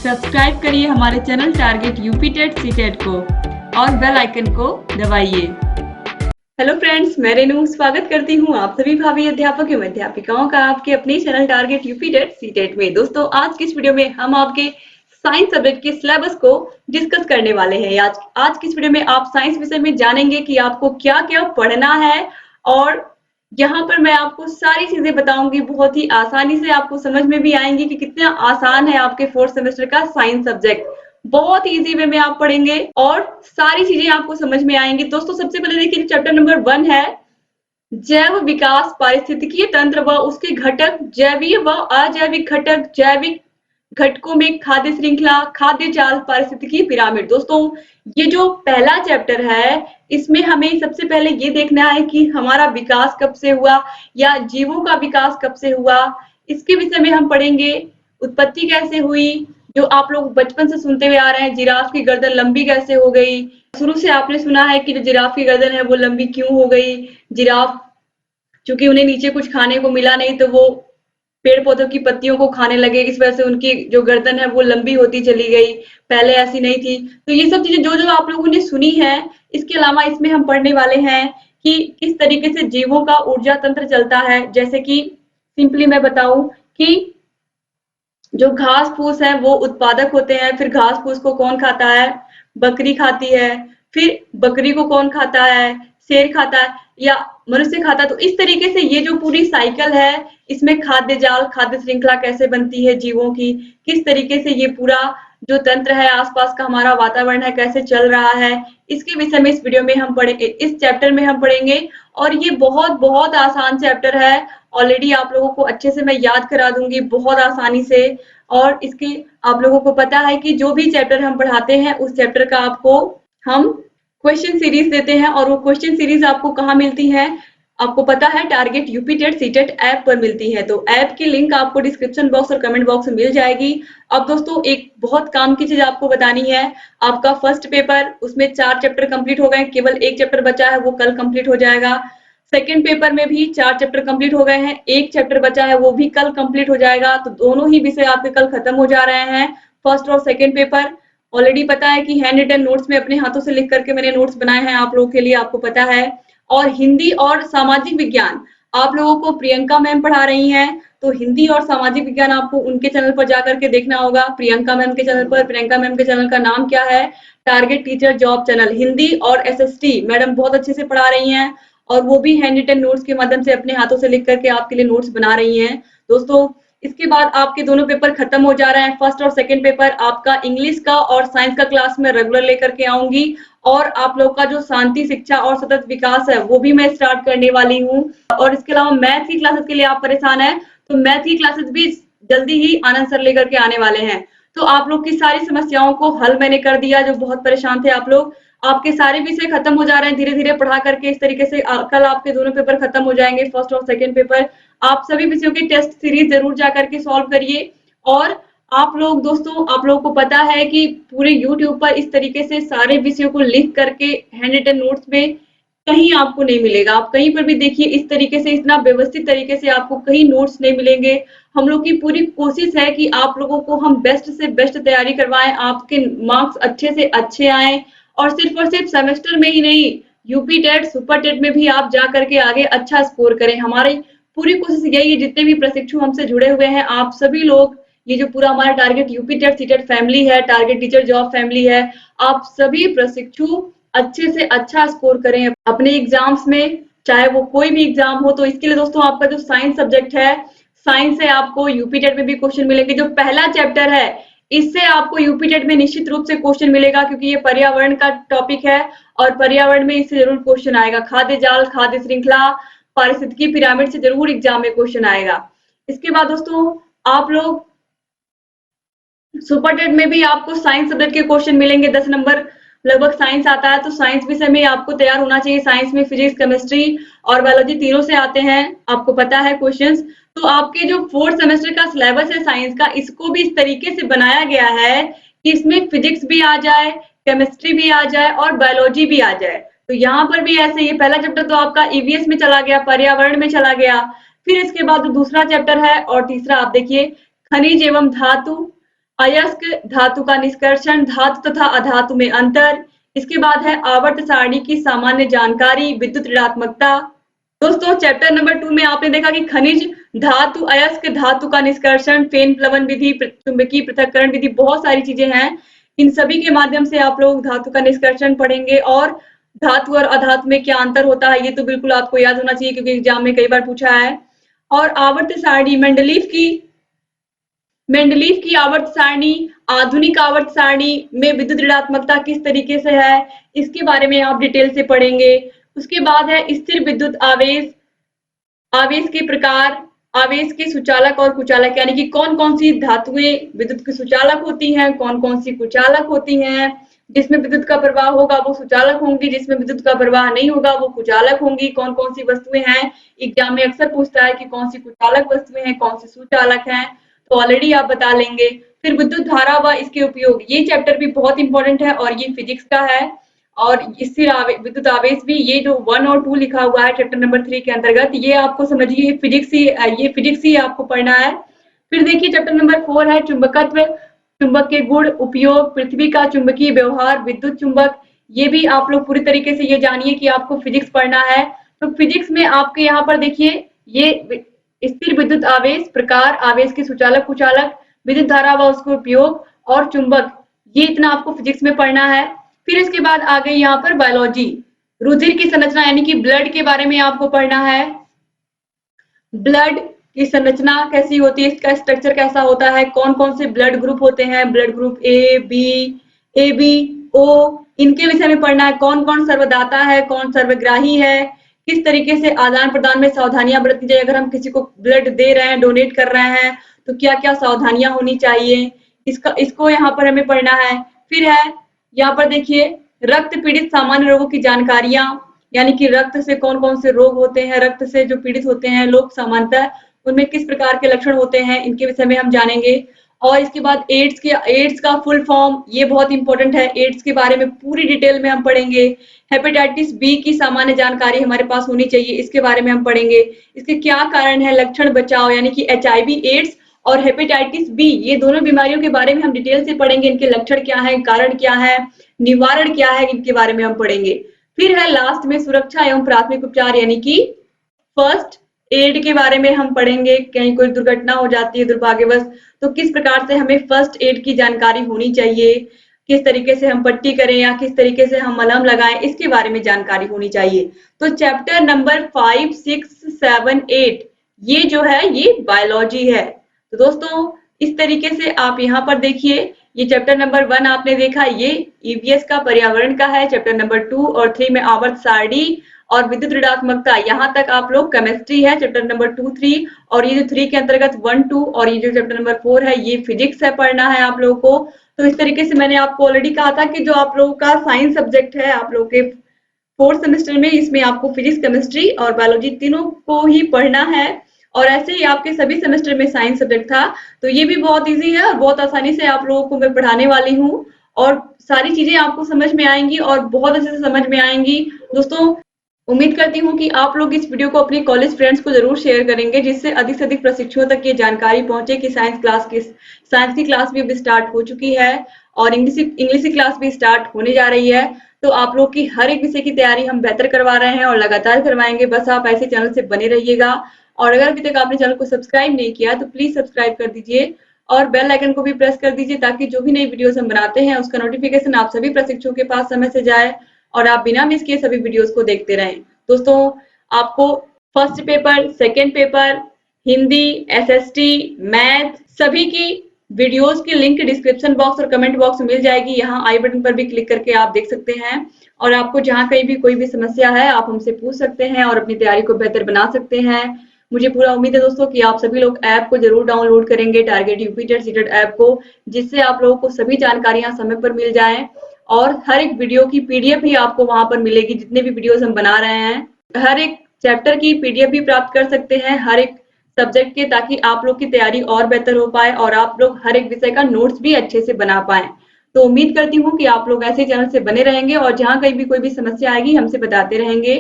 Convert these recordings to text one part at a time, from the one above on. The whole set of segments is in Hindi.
सब्सक्राइब करिए हमारे channel target UP TET CTET को और बेल आइकन को दबाइए। हेलो फ्रेंड्स, मैं रेनू स्वागत करती हूँ आप सभी भावी अध्यापक एवं अध्यापिकाओं का आपके अपने channel target UP TET CTET में। दोस्तों, आज की इस वीडियो में हम आपके साइंस सब्जेक्ट के सिलेबस को डिस्कस करने वाले हैं। आज की इस वीडियो में आप साइंस विषय में जानेंगे कि आपको क्या क्या पढ़ना है और यहाँ पर मैं आपको सारी चीजें बताऊंगी। बहुत ही आसानी से आपको समझ में भी आएंगी कि कितना आसान है आपके फोर्थ सेमेस्टर का साइंस सब्जेक्ट। बहुत इजी वे में आप पढ़ेंगे और सारी चीजें आपको समझ में आएंगी। दोस्तों, सबसे पहले देखिए, चैप्टर नंबर 1 है जैव विकास, पारिस्थितिकीय तंत्र व उसके घटक, जैवीय व अजैविक घटक, जैविक घटकों में खाद्य श्रृंखला, खाद्य जाल, पारिस्थितिकीय पिरामिड। दोस्तों, ये जो पहला चैप्टर है, इसमें हमें सबसे पहले ये देखना है कि हमारा विकास कब से हुआ या जीवों का विकास कब से हुआ। इसके विषय में हम पढ़ेंगे। उत्पत्ति कैसे हुई, जो आप लोग बचपन से सुनते हुए आ रहे हैं। जिराफ की गर्दन लंबी कैसे हो गई, शुरू से आपने सुना है कि जो जिराफ की गर्दन है वो लंबी क्यों हो गई। जिराफ चूंकि उन्हें नीचे कुछ खाने को मिला नहीं तो वो पेड़ पौधों की पत्तियों को खाने लगे, इस वजह से उनकी जो गर्दन है वो लंबी होती चली गई, पहले ऐसी नहीं थी। तो ये सब चीजें जो जो आप लोगों ने सुनी है। इसके अलावा इसमें हम पढ़ने वाले हैं कि किस तरीके से जीवों का ऊर्जा तंत्र चलता है। जैसे कि सिंपली मैं बताऊं कि जो घास फूस है वो उत्पादक होते हैं, फिर घास फूस को कौन खाता है, बकरी खाती है, फिर बकरी को कौन खाता है, शेर खाता है या मनुष्य खाता है। तो इस तरीके से ये जो पूरी साइकिल है, इसमें खाद्य जाल, खाद्य श्रृंखला कैसे बनती है जीवों की, किस तरीके से ये पूरा जो तंत्र है, आसपास का हमारा वातावरण है, कैसे चल रहा है, इसके विषय में इस वीडियो में हम पढ़ेंगे, इस चैप्टर में हम पढ़ेंगे। और ये बहुत बहुत आसान चैप्टर है। ऑलरेडी आप लोगों को अच्छे से मैं याद करा दूंगी बहुत आसानी से। और इसके आप लोगों को पता है कि जो भी चैप्टर हम पढ़ाते हैं उस चैप्टर का आपको हम क्वेश्चन सीरीज देते हैं। और वो क्वेश्चन सीरीज आपको कहाँ मिलती है, आपको पता है, target UP TET CTET app पर मिलती है। तो ऐप की लिंक आपको डिस्क्रिप्शन बॉक्स और कमेंट बॉक्स में मिल जाएगी। अब दोस्तों, एक बहुत काम की चीज आपको बतानी है। आपका फर्स्ट पेपर, उसमें 4 चैप्टर कंप्लीट हो गए, केवल 1 चैप्टर बचा है, वो कल कंप्लीट हो जाएगा। सेकेंड पेपर में भी 4 चैप्टर कंप्लीट हो गए हैं, 1 चैप्टर बचा है, वो भी कल कंप्लीट हो जाएगा। तो दोनों ही विषय आपके कल खत्म हो जा रहे हैं, फर्स्ट और सेकेंड पेपर। ऑलरेडी पता है कि हैंड रिटन नोट्स में अपने हाथों से लिख करके मैंने नोट्स बनाए हैं आप लोगों के लिए, आपको पता है। और हिंदी और सामाजिक विज्ञान आप लोगों को प्रियंका मैम पढ़ा रही हैं। तो हिंदी और सामाजिक विज्ञान आपको उनके चैनल पर जाकर के देखना होगा, प्रियंका मैम के चैनल पर। प्रियंका मैम के चैनल का नाम क्या है, target teacher job channel. Hindi और एसएसटी मैडम बहुत अच्छे से पढ़ा रही हैं और वो भी हैंड रिटन नोट्स के माध्यम से अपने हाथों से लिख करके आपके लिए नोट्स बना रही हैं। दोस्तों, इसके बाद आपके दोनों पेपर खत्म हो जा रहे हैं, फर्स्ट और सेकंड पेपर। आपका इंग्लिश का और साइंस का क्लास में रेगुलर लेकर के आऊंगी। और आप लोग का जो शांति शिक्षा और सतत विकास है वो भी मैं स्टार्ट करने वाली हूँ। और इसके अलावा मैथ की क्लासेस के लिए आप परेशान है तो मैथ की क्लासेस भी जल्दी ही आनंद सर लेकर के आने वाले हैं। तो आप लोग की सारी समस्याओं को हल मैंने कर दिया, जो बहुत परेशान थे आप लोग। आपके सारे विषय खत्म हो जा रहे हैं धीरे धीरे पढ़ा करके। इस तरीके से कल आपके दोनों पेपर खत्म हो जाएंगे, फर्स्ट और सेकंड पेपर। आप सभी विषयों की टेस्ट सीरीज जरूर जा करके सॉल्व करिए। और आप लोग दोस्तों, आप लोगों को पता है कि पूरे यूट्यूब पर इस तरीके से सारे विषयों को लिख करके हैंड रिटन नोट्स में कहीं आपको नहीं मिलेगा। आप कहीं पर भी देखिए, इस तरीके से इतना व्यवस्थित तरीके से आपको कहीं नोट्स नहीं मिलेंगे। हम लोग की पूरी कोशिश है कि आप लोगों को हम बेस्ट से बेस्ट तैयारी करवाएं, आपके मार्क्स अच्छे से अच्छे आए। और सिर्फ सेमेस्टर में ही नहीं, यूपी टेट, सुपर टेट में भी आप जा करके आगे अच्छा स्कोर करें। हमारी पूरी कोशिश यही है, जितने भी प्रशिक्षु हमसे जुड़े हुए हैं, आप सभी लोग, ये जो पूरा हमारा target UP TET CTET family है, टारगेट टीचर जॉब फैमिली है, आप सभी प्रशिक्षु अच्छे से अच्छा स्कोर करें अपने एग्जाम्स में, चाहे वो कोई भी एग्जाम हो। तो इसके लिए दोस्तों, आपका जो साइंस सब्जेक्ट है, साइंस से आपको यूपी टेट में भी क्वेश्चन मिलेंगे। जो पहला चैप्टर है, इससे आपको यूपी टेट में निश्चित रूप से क्वेश्चन मिलेगा, क्योंकि ये पर्यावरण का टॉपिक है और पर्यावरण में इससे जरूर क्वेश्चन आएगा। खाद्य जाल, खाद्य श्रृंखला, पारिस्थितिकी पिरामिड से जरूर एग्जाम में क्वेश्चन आएगा। इसके बाद दोस्तों, आप लोग सुपर टेट में भी आपको साइंस सब्जेक्ट के क्वेश्चन मिलेंगे। 10 नंबर लगभग साइंस आता है, तो साइंस विषय में आपको तैयार होना चाहिए। साइंस में फिजिक्स, केमिस्ट्री और बायोलॉजी तीनों से आते हैं, आपको पता है क्वेश्चंस। तो आपके जो फोर्थ सेमेस्टर का सिलेबस है साइंस का, इसको भी इस तरीके से बनाया गया है कि इसमें फिजिक्स भी आ जाए, केमिस्ट्री भी आ जाए और बायोलॉजी भी आ जाए। तो यहाँ पर भी ऐसे ही, पहला चैप्टर तो आपका ईवीएस में चला गया, पर्यावरण में चला गया। फिर इसके बाद दूसरा चैप्टर है और तीसरा आप देखिए खनिज एवं धातु, अयस्क धातु का निष्कर्षण, धातु तथा अधातु में अंतर। इसके बाद है आवर्त सारणी की सामान्य जानकारी, विद्युत ऋणात्मकता। दोस्तों चैप्टर नंबर 2 में आपने देखा कि खनिज, धातु, अयस्क धातु का निष्कर्षण, फेन प्लवन विधि, चुंबकीय पृथक्करण विधि, बहुत सारी चीजें हैं। इन सभी के माध्यम से आप लोग धातु का निष्कर्षण पढ़ेंगे और धातु और अधातु में क्या अंतर होता है ये तो बिल्कुल आपको याद होना चाहिए क्योंकि एग्जाम में कई बार पूछा है। और आवर्त सारणी, मेंडलीव की आवर्त सारणी, आधुनिक आवर्त सारणी में विद्युत ऋणात्मकता किस तरीके से है, इसके बारे में आप डिटेल से पढ़ेंगे। उसके बाद है स्थिर विद्युत आवेश, आवेश के प्रकार, आवेश के सुचालक और कुचालक, यानी कि कौन-कौन सी धातुएं विद्युत की सुचालक होती हैं, कौन-कौन सी कुचालक होती हैं। जिसमें विद्युत का प्रवाह होगा वो सुचालक होंगी, जिसमें विद्युत का प्रवाह नहीं होगा वो कुचालक होंगी। कौन-कौन सी वस्तुएं हैं, एग्जाम में अक्सर पूछता है कि कौन सी कुचालक वस्तुएं हैं, कौन सी सुचालक हैं, तो ऑलरेडी आप बता लेंगे। फिर विद्युत धारा व इसके उपयोग, ये चैप्टर भी बहुत इंपॉर्टेंट है और ये फिजिक्स का है। और स्थिर विद्युत आवेश भी, ये जो 1 और 2 लिखा हुआ है चैप्टर नंबर 3 के अंतर्गत, ये आपको समझिए ये फिजिक्स ही आपको पढ़ना है। फिर देखिए चैप्टर नंबर 4 है चुंबकत्व, चुंबक के गुण, उपयोग, पृथ्वी का चुंबकीय व्यवहार, विद्युत चुंबक। ये भी आप लोग पूरी तरीके से ये जानिए कि आपको फिजिक्स पढ़ना है। तो फिजिक्स में आपके यहाँ पर देखिए ये स्थिर विद्युत आवेश, प्रकार, आवेश के सुचालक कुचालक, विद्युत धारा व उसका उपयोग और चुंबक, ये इतना आपको फिजिक्स में पढ़ना है। फिर इसके बाद आ गई यहाँ पर बायोलॉजी, रुधिर की संरचना यानी कि ब्लड के बारे में आपको पढ़ना है। ब्लड की संरचना कैसी होती है, इसका स्ट्रक्चर कैसा होता है, कौन कौन से ब्लड ग्रुप होते हैं, blood group A B O, इनके विषय में पढ़ना है। कौन कौन सर्वदाता है, कौन सर्वग्राही है, किस तरीके से आदान प्रदान में सावधानियां बरतनी चाहिए, अगर हम किसी को ब्लड दे रहे हैं, डोनेट कर रहे हैं तो क्या क्या सावधानियां होनी चाहिए, इसको यहाँ पर हमें पढ़ना है। फिर है यहाँ पर देखिए रक्त पीड़ित सामान्य रोगों की जानकारियां, यानी कि रक्त से कौन कौन से रोग होते हैं, रक्त से जो पीड़ित होते हैं लोग सामान्यतः उनमें किस प्रकार के लक्षण होते हैं, इनके विषय में हम जानेंगे। और इसके बाद एड्स का फुल फॉर्म, ये बहुत इंपॉर्टेंट है, एड्स के बारे में पूरी डिटेल में हम पढ़ेंगे। हेपेटाइटिस बी की सामान्य जानकारी हमारे पास होनी चाहिए, इसके बारे में हम पढ़ेंगे। इसके क्या कारण है, लक्षण, बचाव, यानी कि HIV एड्स और हेपेटाइटिस बी, ये दोनों बीमारियों के बारे में हम डिटेल से पढ़ेंगे। इनके लक्षण क्या है, कारण क्या है, निवारण क्या है, इनके बारे में हम पढ़ेंगे। फिर है लास्ट में सुरक्षा एवं प्राथमिक उपचार, यानी कि फर्स्ट एड के बारे में हम पढ़ेंगे। कहीं कोई दुर्घटना हो जाती है दुर्भाग्यवश तो किस प्रकार से हमें फर्स्ट एड की जानकारी होनी चाहिए, किस तरीके से हम पट्टी करें या किस तरीके से हम मलहम लगाएं, इसके बारे में जानकारी होनी चाहिए। तो चैप्टर नंबर 5, 6, 7, 8 ये जो है ये बायोलॉजी है। तो दोस्तों इस तरीके से आप यहाँ पर देखिए, ये चैप्टर नंबर 1 आपने देखा, ये ईवीएस का पर्यावरण का है। चैप्टर नंबर 2 और 3 में आवर्त सारणी और विद्युत ऋणात्मकता, यहाँ तक आप लोग केमिस्ट्री है चैप्टर नंबर 2, 3, और ये जो 3 के अंतर्गत 1, 2 और ये जो चैप्टर नंबर 4 है ये फिजिक्स है, पढ़ना है आप लोगों को। तो इस तरीके से मैंने आपको ऑलरेडी कहा था कि जो आप लोगों का साइंस सब्जेक्ट है आप लोगों के 4th सेमेस्टर में, इसमें आपको फिजिक्स, केमिस्ट्री और बायोलॉजी तीनों को ही पढ़ना है। और ऐसे ही आपके सभी सेमेस्टर में साइंस सब्जेक्ट था, तो ये भी बहुत इजी है और बहुत आसानी से आप लोगों को मैं पढ़ाने वाली हूँ और सारी चीजें आपको समझ में आएंगी और बहुत अच्छे से समझ में आएंगी। दोस्तों उम्मीद करती हूँ कि आप लोग इस वीडियो को अपने कॉलेज फ्रेंड्स को जरूर शेयर करेंगे, जिससे अधिक से अधिक प्रशिक्षुओं तक ये जानकारी पहुंचे कि साइंस की क्लास भी अभी स्टार्ट हो चुकी है और इंग्लिश की क्लास भी स्टार्ट होने जा रही है। तो आप लोग की हर एक विषय की तैयारी हम बेहतर करवा रहे हैं और लगातार करवाएंगे। बस आप ऐसे चैनल से बने रहिएगा और अगर अभी तक आपने चैनल को सब्सक्राइब नहीं किया तो प्लीज सब्सक्राइब कर दीजिए और बेल आइकन को भी प्रेस कर दीजिए ताकि जो भी नई वीडियोस हम बनाते हैं उसका नोटिफिकेशन आप सभी प्रशिक्षुओं के पास समय से जाए और आप बिना मिस किए सभी वीडियोस को देखते रहें। दोस्तों आपको first paper, second paper, Hindi, SST, math सभी की वीडियोस की लिंक डिस्क्रिप्शन बॉक्स और कमेंट बॉक्स में मिल जाएगी। यहाँ आई बटन पर भी क्लिक करके आप देख सकते हैं और आपको जहाँ कहीं भी कोई भी समस्या है आप हमसे पूछ सकते हैं और अपनी तैयारी को बेहतर बना सकते हैं। मुझे पूरा उम्मीद है दोस्तों कि आप सभी लोग ऐप को जरूर डाउनलोड करेंगे, target UP TET CTET app को, जिससे आप लोगों को सभी जानकारियां समय पर मिल जाएं और हर एक वीडियो की PDF भी आपको वहां पर मिलेगी। जितने भी वीडियोस हम बना रहे हैं हर एक चैप्टर की PDF भी प्राप्त कर सकते हैं हर एक सब्जेक्ट के, ताकि आप लोग की तैयारी और बेहतर हो पाए और आप लोग हर एक विषय का नोट्स भी अच्छे से बना पाए। तो उम्मीद करती हूँ कि आप लोग ऐसे चैनल से बने रहेंगे और जहाँ कहीं भी कोई भी समस्या आएगी हमसे बताते रहेंगे।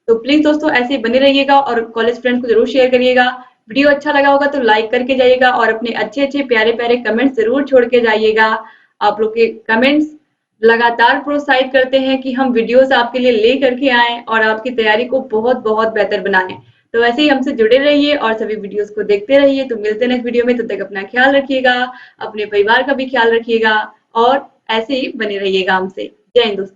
तो प्लीज दोस्तों ऐसे बने रहिएगा और कॉलेज फ्रेंड्स को जरूर शेयर करिएगा। वीडियो अच्छा लगा होगा तो लाइक करके जाइएगा और अपने अच्छे-अच्छे प्यारे-प्यारे कमेंट्स ज़रूर छोड़ के जाइएगा। आप लोग के कमेंट्स लगातार प्रोत्साहित करते हैं कि हम वीडियोस आपके लिए ले करके आएँ और आपकी तैयारी को बहुत-बहुत बेहतर बनाएँ। तो ऐसे ही हमसे जुड़े रहिए और सभी वीडियोस को देखते रहिए। तो मिलते हैं नेक्स्ट वीडियो में, तब तक अपना ख्याल रखिएगा, अपने परिवार का भी ख्याल रखिएगा और ऐसे ही बने रहिएगा हमसे। जय हिंद दोस्तों।